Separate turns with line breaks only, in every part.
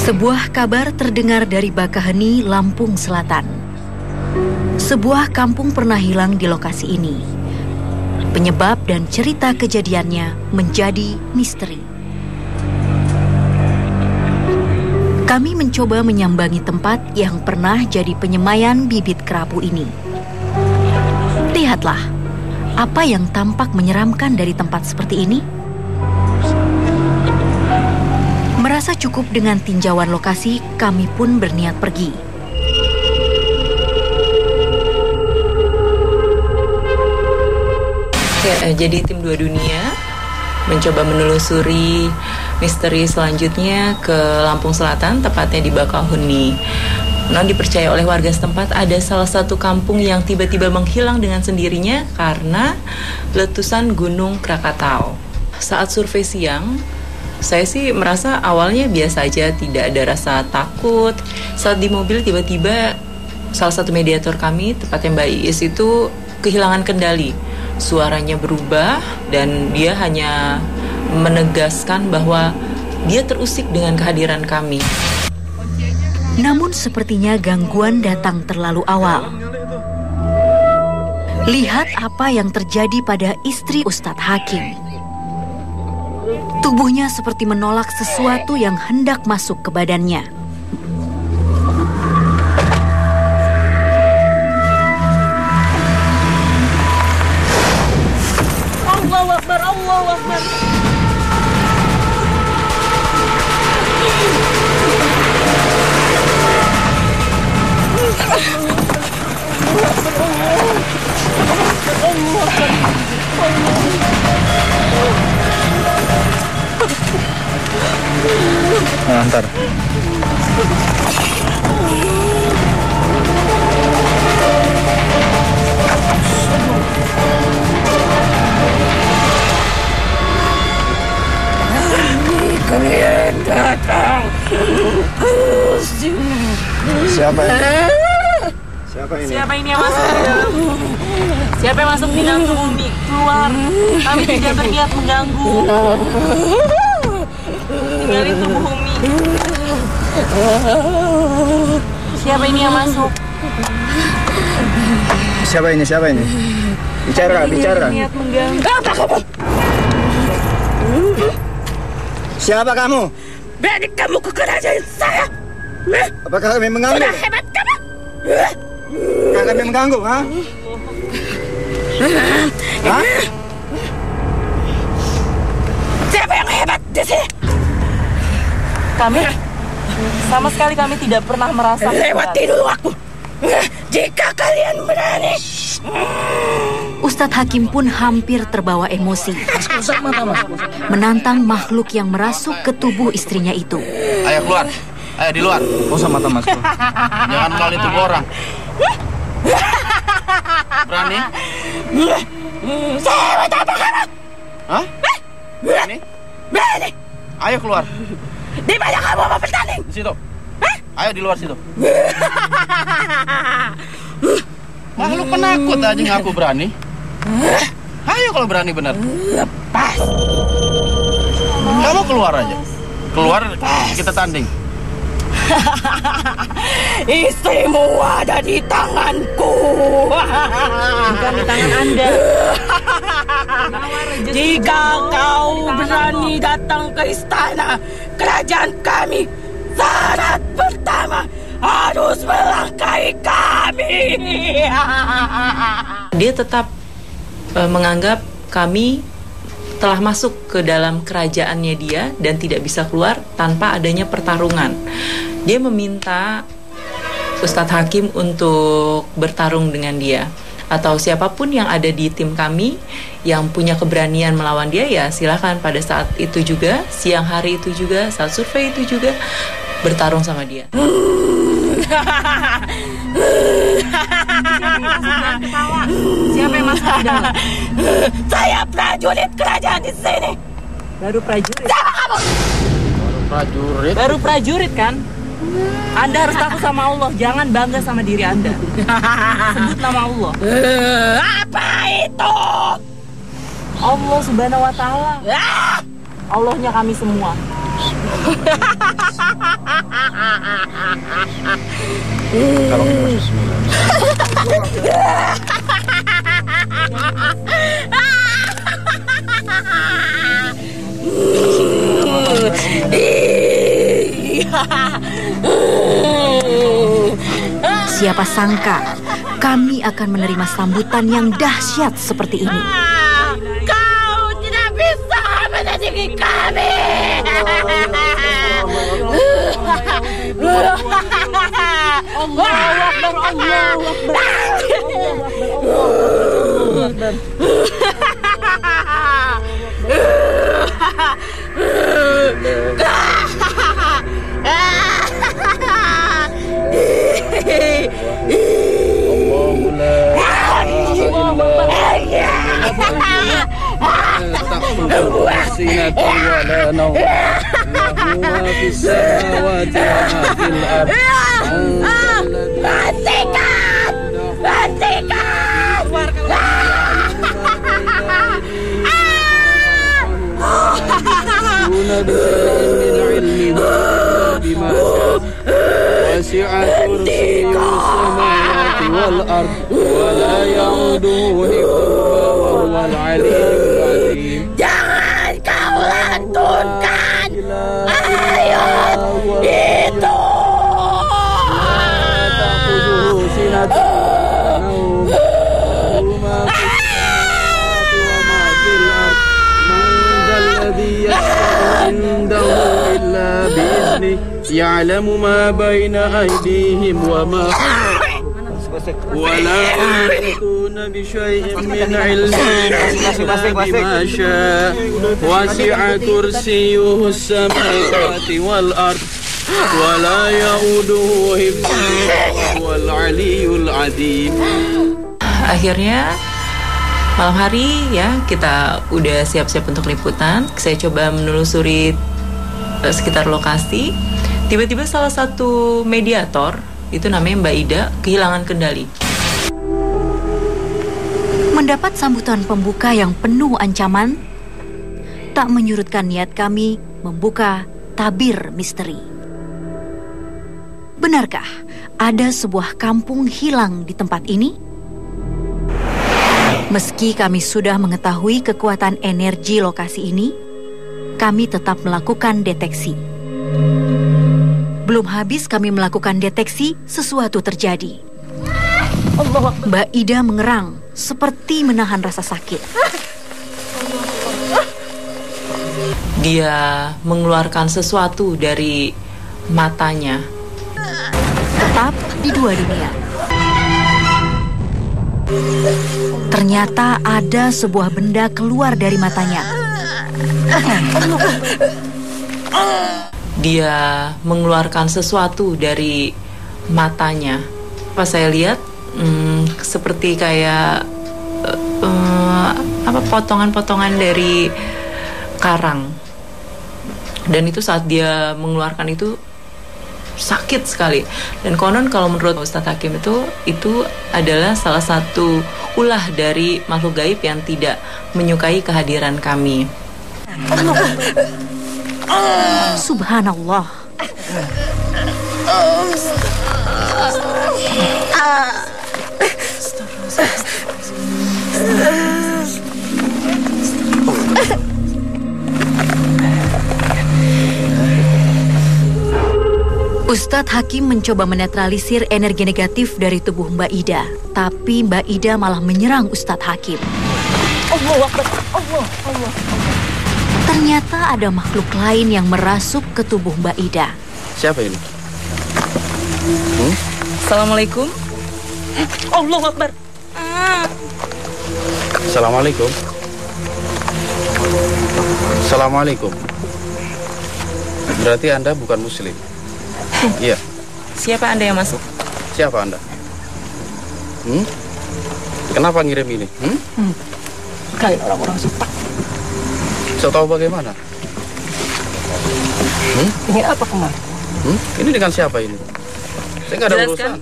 Sebuah kabar terdengar dari Bakaheni, Lampung Selatan. Sebuah kampung pernah hilang di lokasi ini. Penyebab dan cerita kejadiannya menjadi misteri. Kami mencoba menyambangi tempat yang pernah jadi penyemaian bibit kerapu ini. Lihatlah, apa yang tampak menyeramkan dari tempat seperti ini? Merasa cukup dengan tinjauan lokasi, kami pun berniat pergi.
Jadi tim Dua Dunia mencoba menelusuri misteri selanjutnya ke Lampung Selatan, tepatnya di Bakaheni. Dipercaya oleh warga setempat ada salah satu kampung yang tiba-tiba menghilang dengan sendirinya karena letusan Gunung Krakatau. Saat survei siang, saya sih merasa awalnya biasa aja, tidak ada rasa takut. Saat di mobil tiba-tiba salah satu mediator kami, tepatnya Mbak Iis itu kehilangan kendali. Suaranya berubah dan dia hanya menegaskan bahwa dia terusik dengan kehadiran kami.
Namun sepertinya gangguan datang terlalu awal. Lihat apa yang terjadi pada istri Ustadz Hakim. Tubuhnya seperti menolak sesuatu yang hendak masuk ke badannya.
Allahu Akbar, Allahu Akbar.
Antar.
Kalian datang.
Siapa ini? Siapa ini?
Siapa ini yang masuk? Siapa yang masuk di dalam tubuh Umi? Keluar. Kami tidak berniat mengganggu. Tinggalin tubuh Umi. Siapa ini yang masuk?
Siapa ini? Siapa ini? Bicara, bicara.
Niat mengganggu.
Apa kamu?
Siapa kamu?
Berani kamu ke kerajaan saya?
Apakah kami mengganggu?
Sudah hebat kamu?
Apakah kami mengganggu, ha? Hah?
Siapa yang hebat di sini?
Kami sama sekali kami tidak pernah merasa
Lewati dulu aku. Jika kalian berani.
Ustadz Hakim pun hampir terbawa emosi. Menantang makhluk yang merasuk ke tubuh istrinya itu.
Ayo keluar. Ayo di luar.
Oh, sama Mas.
Jangan melalui tubuh orang. Berani?
Saya mau apa kamu?
Hah? Berani?
Berani.
Ayo keluar.
Di mana kamu mau bertanding?
Di situ. Ayo di luar situ. Makhluk penakut aja ngaku berani. Ayo kalau berani benar.
Lepas.
Kamu keluar aja. Keluar kita tanding.
Istrimu ada di tanganku.
Bukan di tangan Anda.
Jika kau berani datang ke istana kerajaan kami, syarat pertama harus melangkahi kami.
Dia tetap menganggap kami telah masuk ke dalam kerajaannya dia dan tidak bisa keluar tanpa adanya pertarungan. Dia meminta Ustadz Hakim untuk bertarung dengan dia, atau siapapun yang ada di tim kami yang punya keberanian melawan dia, ya silakan pada saat itu juga, siang hari itu juga, saat survei itu juga bertarung sama dia.
Siapa yang masuk ke dalam?
Saya prajurit kerajaan di sini.
Baru prajurit.
Siapa kamu?
Prajurit.
Baru prajurit kan? Anda harus takut sama Allah, jangan bangga sama diri Anda. Sebut nama Allah.
Apa itu?
Allah Subhanahu wa Ta'ala. Allahnya kami semua.
Kalau kita bismillah.
Siapa sangka kami akan menerima sambutan yang dahsyat seperti ini.
Kau tidak bisa menandingi kami.
Allahu Akbar, Allahu Akbar.
وسع كرسيه السماوات والأرض ولا يعوده حفظهما وهو العلي العظيم.
Jangan kau lantunkan ayat itu.
لا تأخذه سنة ولا نوم له ما في السماوات وما في الأرض من ذا الذي يشفع عنده إلا بإذنه يعلم ما بين أيديهم وما ولا يحيطون بشيء من علمه إلا بما شاء وسع كرسيه السماوات والأرض ولا يؤوده حفظهما وهو العلي العظيم.
Akhirnya malam hari ya kita udah siap-siap untuk liputan. Saya coba menelusuri sekitar lokasi. Tiba-tiba salah satu mediator, itu namanya Mbak Ida, kehilangan kendali.
Mendapat sambutan pembuka yang penuh ancaman, tak menyurutkan niat kami membuka tabir misteri. Benarkah ada sebuah kampung hilang di tempat ini? Meski kami sudah mengetahui kekuatan energi lokasi ini, kami tetap melakukan deteksi. Belum habis kami melakukan deteksi, sesuatu terjadi. Mbak Ida mengerang, seperti menahan rasa sakit.
Dia mengeluarkan sesuatu dari matanya.
Tetap di dua dunia. Ternyata ada sebuah benda keluar dari matanya.
Dia mengeluarkan sesuatu dari matanya. Pas saya lihat, seperti kayak potongan-potongan dari karang. Dan itu saat dia mengeluarkan itu sakit sekali. Dan konon kalau menurut Ustadz Hakim itu adalah salah satu ulah dari makhluk gaib yang tidak menyukai kehadiran kami.
Subhanallah. Ustadz Hakim mencoba menetralisir energi negatif dari tubuh Mbak Ida, tapi Mbak Ida malah menyerang Ustadz Hakim.
Allahu Akbar, Allah.
Ternyata ada makhluk lain yang merasuk ke tubuh Mbak Ida.
Siapa ini?
Assalamualaikum.
Allahu Akbar.
Assalamualaikum. Assalamualaikum. Berarti Anda bukan Muslim? Iya.
Siapa Anda yang masuk?
Siapa Anda? Kenapa ngirim ini?
Kayak orang-orang suka.
Saya tahu bagaimana?
Ini apa kemarin?
Ini dengan siapa ini? Saya nggak ada urusan.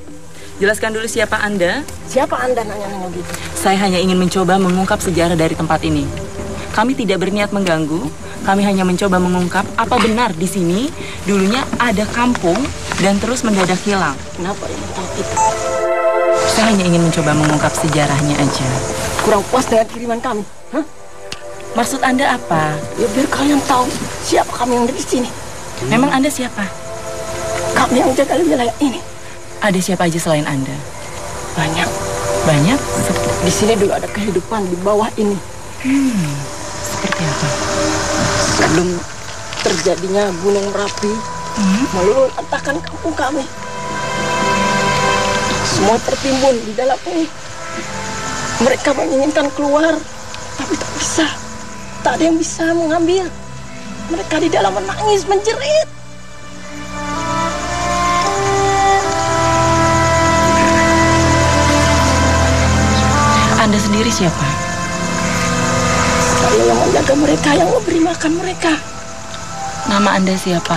Jelaskan dulu siapa Anda.
Siapa Anda nanya-nanya gitu?
Saya hanya ingin mencoba mengungkap sejarah dari tempat ini. Kami tidak berniat mengganggu, Kami hanya mencoba mengungkap apa benar di sini dulunya ada kampung dan terus mendadak hilang.
Kenapa yang tahu itu?
Saya hanya ingin mencoba mengungkap sejarahnya aja.
Kurang puas dengan kiriman kami? Hah?
Maksud Anda apa?
Ya biar kalian tahu siapa kami yang ada di sini.
Memang Anda siapa?
Kami yang jaga wilayah ini.
Ada siapa aja selain Anda?
Banyak.
Banyak?
Di sini dulu ada kehidupan di bawah ini.
Seperti apa?
Sebelum terjadinya Gunung Merapi meluluh lantakan kampung kami. Semua tertimbun di dalam ini. Mereka menginginkan keluar, tapi tak bisa. Tak ada yang bisa mengambil. Mereka di dalam menangis, menjerit.
Anda sendiri siapa?
Saya yang menjaga mereka, yang memberi makan mereka.
Nama Anda siapa?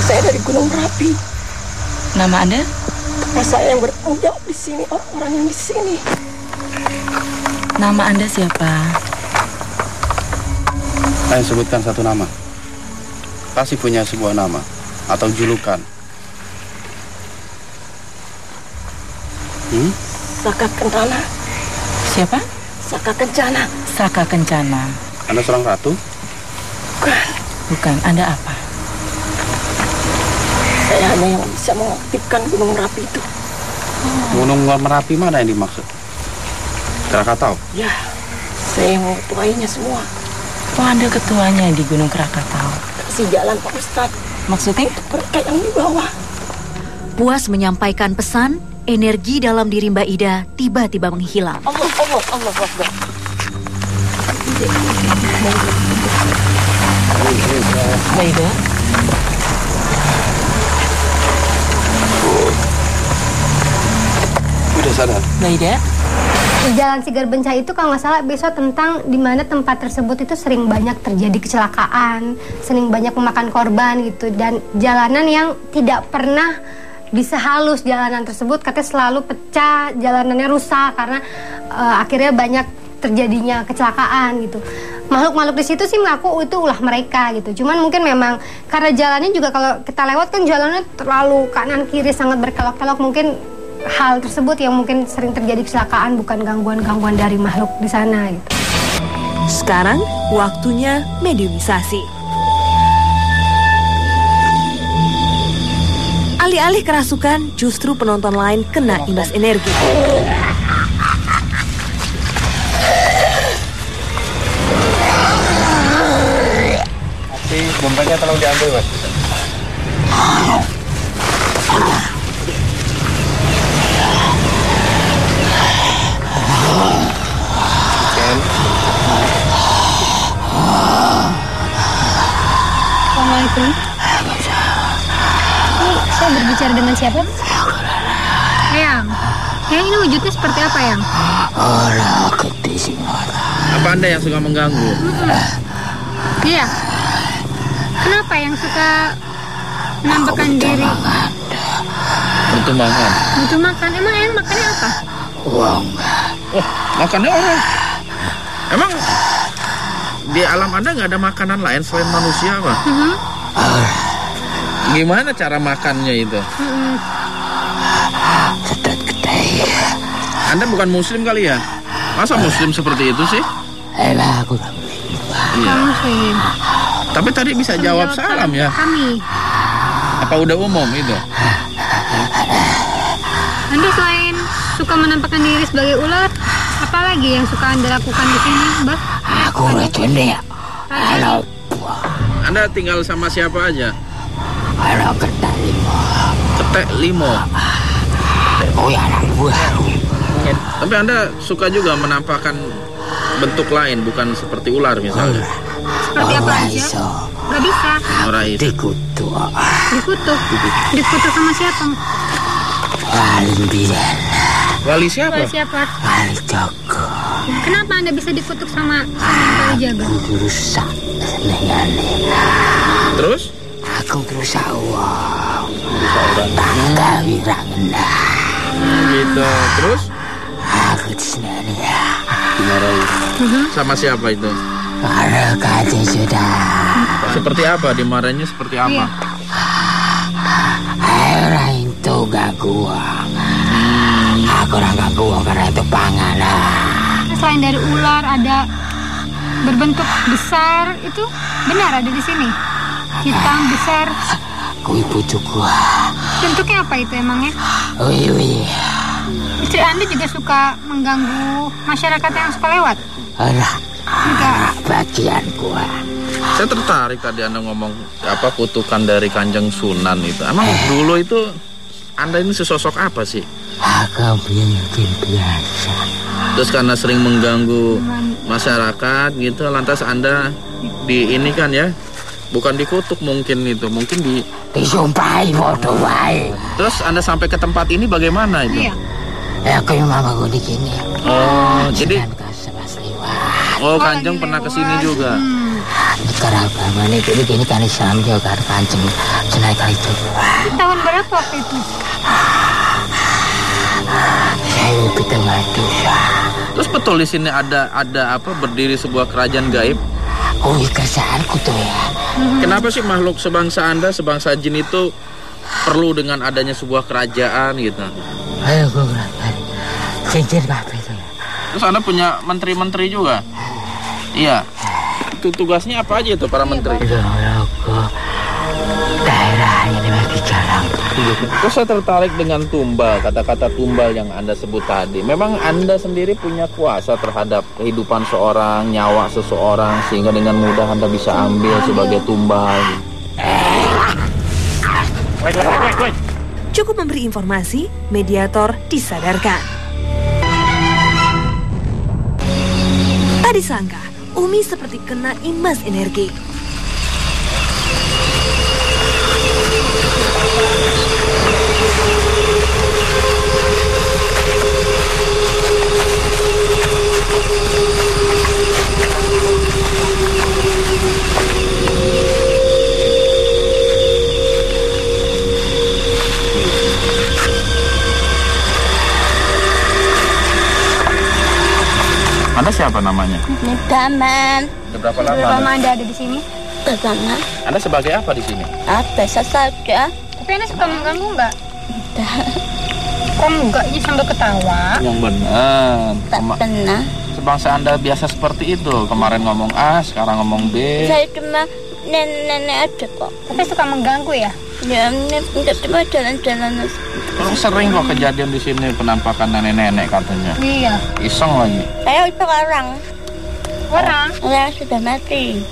Saya dari Gunung Merapi.
Nama Anda?
Karena saya yang bertanggung jawab di sini, orang-orang yang di sini.
Nama Anda siapa?
Saya sebutkan satu nama. Pasti punya sebuah nama atau julukan.
Saka Kencana.
Siapa?
Saka Kencana.
Saka Kencana.
Anda seorang ratu?
Bukan.
Bukan. Anda apa?
Saya hanya yang bisa mengaktifkan Gunung Merapi itu.
Gunung Merapi mana yang dimaksud? Krakatau?
Ya, saya yang mengetuainya semua.
Oh, Anda ketuanya di Gunung Krakatau.
Kasih jalan Pak Ustadz.
Maksudnya?
Mereka yang di bawah.
Puas menyampaikan pesan, energi dalam diri Mbak Ida tiba-tiba menghilang.
Allah Akbar.
Mbak Ida?
Udah sadar?
Mbak Ida?
Jalan Sigar Bencah itu kalau nggak salah besok tentang di mana tempat tersebut itu sering banyak terjadi kecelakaan, sering banyak memakan korban gitu, dan jalanan yang tidak pernah bisa halus jalanan tersebut, katanya selalu pecah, jalanannya rusak karena akhirnya banyak terjadinya kecelakaan gitu. Makhluk-makhluk di situ sih mengaku itu ulah mereka gitu. Cuman mungkin memang karena jalannya juga kalau kita lewat kan jalannya terlalu kanan kiri sangat berkelok-kelok, mungkin hal tersebut yang mungkin sering terjadi kecelakaan, bukan gangguan-gangguan dari makhluk di sana gitu.
Sekarang waktunya mediumisasi. Alih-alih kerasukan, justru penonton lain kena imbas energi.
Tapi dompetnya tolong diambil, Mas.
Assalamualaikum. Saya berbicara dengan siapa? Yang ini wujudnya seperti apa, Yang?
Apa Anda yang suka mengganggu?
Iya. Kenapa yang suka menampakkan diri?
Untuk makan.
Butuh makan. Emang yang makannya apa?
Makannya orang. Emang di alam Anda nggak ada makanan lain selain manusia, apa? Gimana cara makannya itu? Anda bukan muslim kali ya? Masa muslim seperti itu sih? Iya.
Muslim.
Tapi tadi bisa jawab salam ya?
Kami.
Apa udah umum itu?
Anda selain suka menampakkan diri sebagai ular, apa lagi yang suka Anda lakukan di sini, Mbak?
Anda tinggal sama siapa aja? Ketek limo. Tapi Anda suka juga menampakkan bentuk lain, bukan seperti ular misalnya.
Seperti apa aja? Gak bisa.
Orang itu.
Dikutuk sama siapa?
Wali siapa?
Wali siapa? Kenapa Anda bisa dikutuk sama Wali Jaga?
Terus?
Gitu.
Terus?
dimarahi.
Sama siapa itu?
Para kaji sudah.
Seperti apa? Dimarahinnya seperti apa?
Orang itu gangguan. Aku orang gangguan karena itu panganan.
Selain dari ular ada berbentuk besar, itu benar ada di sini? Hitam besar.
Kui pucuk gua.
Bentuknya apa itu emangnya?
Wih.
Istri Anda juga suka mengganggu masyarakat yang suka lewat? Enggak.
Bagian gua.
Saya tertarik tadi Anda ngomong kutukan dari Kanjeng Sunan itu. Emang dulu itu Anda ini sesosok apa sih?
Aku mungkin biasa.
Terus karena sering mengganggu masyarakat gitu, lantas Anda kan ya, bukan dikutuk mungkin itu, mungkin
disumpahi bodoh wae.
Terus Anda sampai ke tempat ini bagaimana itu?
Iya.
Aku yang mama gue di sini.
Jadi Kanjeng pernah ke sini juga.
Sekarang mana gini kan Islam juga Kanjeng senai kali itu.
Tahun berapa waktu itu?
Saya lebih mati.
Terus betul di sini ada berdiri sebuah kerajaan gaib?
Kesaanku tuh ya.
Kenapa sih makhluk sebangsa Anda, sebangsa jin itu perlu dengan adanya sebuah kerajaan gitu?
Ayo gue berangkat. Cincin kafe itu.
Terus Anda punya menteri-menteri juga? Iya. Itu tugasnya apa aja itu para menteri?
Daerah ini masih jarang.
Terus saya tertarik dengan tumbal, kata-kata tumbal yang Anda sebut tadi. Memang Anda sendiri punya kuasa terhadap kehidupan seorang, nyawa seseorang, sehingga dengan mudah Anda bisa ambil sebagai tumbal.
Cukup memberi informasi, mediator disadarkan. Tak disangka, Umi seperti kena imbas energi.
Anda siapa namanya?
Paman.
Sudah berapa lama
Anda ada di sini?
Paman.
Anda sebagai apa di sini?
Biasa saja.
Tapi Anda suka mengganggu nggak? Kok enggak? Ini sambil ketawa.
Yang benar.
Tak pernah.
Sebangsa Anda biasa seperti itu. Kemarin ngomong A, sekarang ngomong B.
Saya cuma nenek-nenek aja kok.
Tapi suka mengganggu ya?
Ya, tidak cuma jalan-jalan.
Kalau sering kok kejadian di sini penampakan nenek-nenek katanya.
Iya.
Iseng lagi.
Saya itu orang. Orang sudah mati.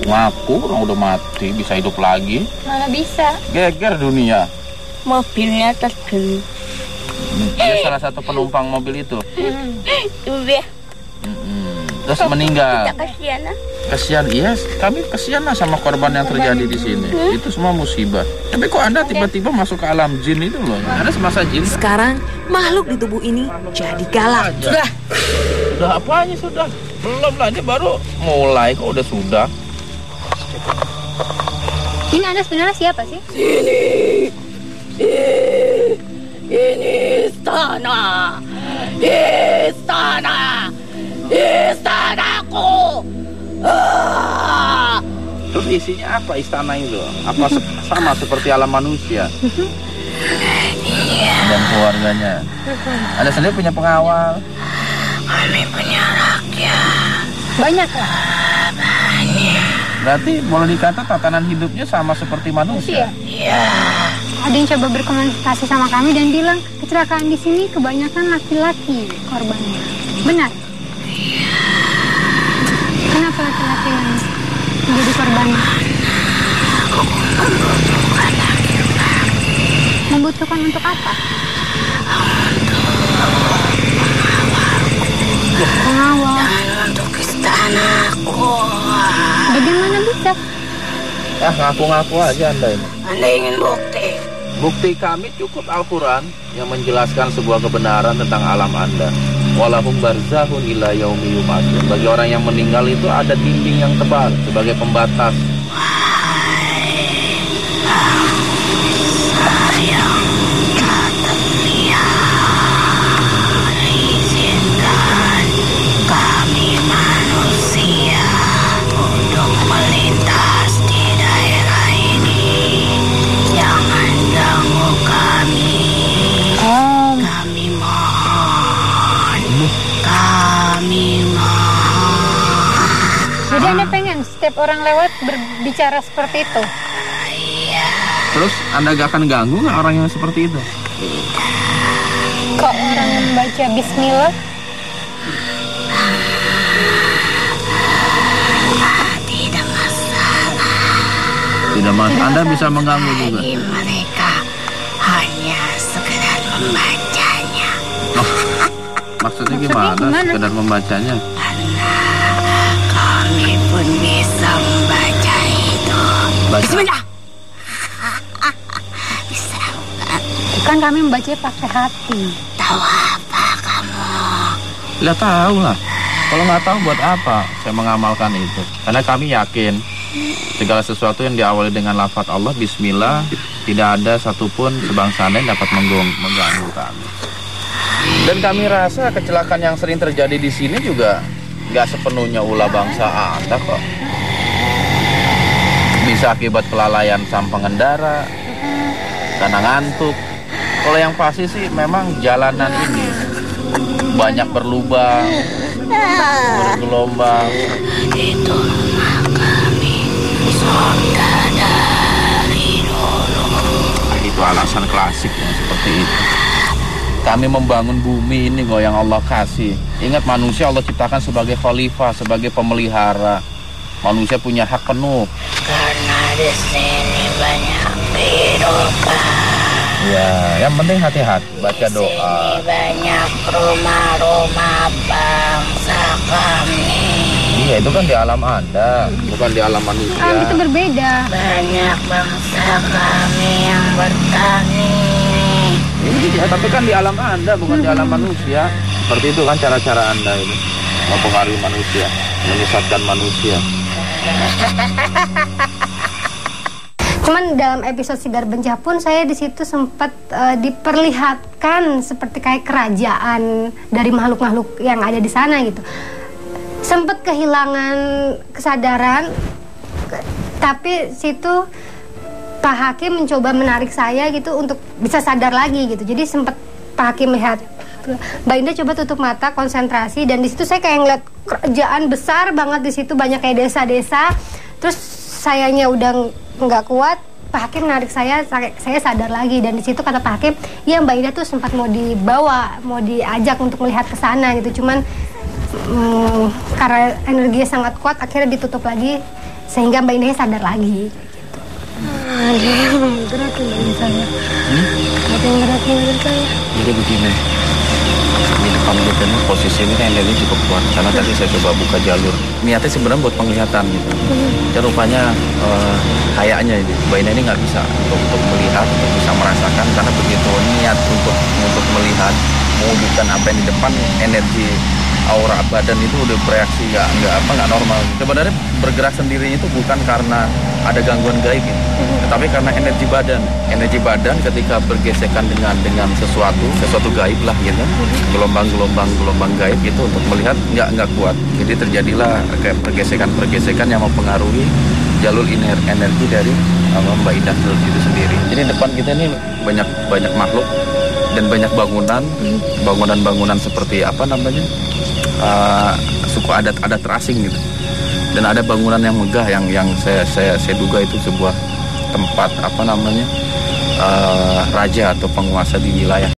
Ngaku orang udah mati bisa hidup lagi.
Mana bisa?
Geger dunia.
Mobilnya terjun.
Dia salah satu penumpang mobil itu.
Iya.
Terus meninggal.
Kasihan lah.
Kasihan, iya. Kami kasihan lah sama korban yang terjadi di sini. Itu semua musibah. Tapi kok Anda tiba-tiba masuk ke alam jin itu loh? Anda semasa jin.
Sekarang makhluk di tubuh ini jadi galak.
Sudah apanya sudah? Belum lah, ini baru mulai kok udah sudah.
Ini Anda sebenarnya siapa sih?
Ini istanaku.
Terus isinya apa istana itu? Apa sama seperti alam manusia? Dan keluarganya. Anda sendiri punya pengawal?
Kami punya rakyat.
Banyak lah.
Banyak.
Berarti boleh dikata tatanan hidupnya sama seperti manusia?
Iya.
Ada yang coba berkomunikasi sama kami dan bilang kecelakaan di sini kebanyakan laki-laki korbannya. Benar?
Iya.
Kenapa laki-laki yang menjadi korbannya?
Aku membutuhkan laki-laki.
Membutuhkan untuk apa? Pengawal.
Dan untuk istanaku.
Bagaimana bisa?
Ya ngaku-ngaku aja Anda ini.
Anda ingin bukti?
Bukti kami cukup Al-Quran yang menjelaskan sebuah kebenaran tentang alam Anda. Walahum barzahun ila yaumi yub'atsun. Bagi orang yang meninggal itu ada dinding yang tebal sebagai pembatas.
Saya tak terlihat. Izinkan
Jadi Anda pengen setiap orang lewat berbicara seperti itu?
Terus Anda gak akan ganggu nggak orang yang seperti itu?
Kok orang membaca Bismillah?
Tidak masalah.
Tidak masalah. Anda bisa mengganggu juga.
Bagi mereka hanya sekedar membacanya.
Maksudnya gimana? Sekedar membacanya?
Karena kami pun bisa membaca itu. Bismillah. Bisa bukan?
Kan kami membaca pakai hati.
Tahu apa kamu?
Ya tahu lah. Kalau nggak tahu buat apa saya mengamalkan itu? Karena kami yakin segala sesuatu yang diawali dengan lafaz Allah Bismillah, tidak ada satupun sebangsanya yang dapat mengganggu kami. Dan kami rasa kecelakaan yang sering terjadi di sini juga nggak sepenuhnya ulah bangsa Anda kok. Bisa akibat kelalaian sang pengendara, karena ngantuk. Kalau yang pasti sih memang jalanan ini banyak berlubang, bergelombang.
Itu rumah kami sudah dari dulu.
Itu alasan klasik yang seperti itu. Kami membangun bumi ini kok yang Allah kasih. Ingat, manusia Allah ciptakan sebagai khalifah, sebagai pemelihara. Manusia punya hak penuh.
Karena di sini banyak kehidupan.
Ya, yang penting hati-hati, baca doa.
Di sini banyak rumah-rumah bangsa kami.
Iya, itu kan di alam Anda, bukan di alam manusia.
Itu berbeda.
Banyak bangsa kami yang bertani.
Iya, tapi kan di alam Anda, bukan di alam manusia. Seperti itu kan cara-cara Anda ini mempengaruhi manusia, menyesatkan manusia.
Cuman dalam episode Sigar Bencah pun saya di situ sempat diperlihatkan seperti kayak kerajaan dari makhluk-makhluk yang ada di sana gitu. Sempat kehilangan kesadaran, tapi situ Pak Hakim mencoba menarik saya gitu untuk bisa sadar lagi gitu. Jadi sempat Pak Hakim melihat, Mbak Indah coba tutup mata, konsentrasi, dan di situ saya kayak ngeliat kerajaan besar banget di situ, banyak kayak desa-desa. Terus sayanya udah nggak kuat, Pak Hakim menarik saya sadar lagi, dan di situ kata Pak Hakim, ya Mbak Indah tuh sempat mau dibawa, mau diajak untuk melihat ke sana gitu, cuman karena energinya sangat kuat akhirnya ditutup lagi sehingga Mbak Indah sadar lagi. Ada yang gerakin dari saya. Ada yang gerakin dari saya.
Jadi begini, di depan kita ini posisi ini energi cukup kuat karena tadi saya coba buka jalur. Niatnya sebenarnya buat penglihatan gitu. Dan rupanya kayaknya ini Mbak Ina ini nggak bisa untuk melihat, untuk bisa merasakan, karena begitu niat untuk melihat, mewujudkan apa yang di depan, energi aura badan itu udah bereaksi nggak normal. Sebenarnya bergerak sendirinya itu bukan karena ada gangguan gaib gitu, tetapi karena energi badan ketika bergesekan dengan sesuatu gaib lah gitu, gelombang gaib gitu, untuk melihat nggak kuat. Jadi terjadilah kayak pergesekan yang mempengaruhi jalur energi dari Mbak Indah itu sendiri. Jadi depan kita ini banyak makhluk dan banyak bangunan seperti apa namanya, suku adat terasing gitu. Dan ada bangunan yang megah yang saya duga itu sebuah tempat apa namanya, raja atau penguasa di wilayah.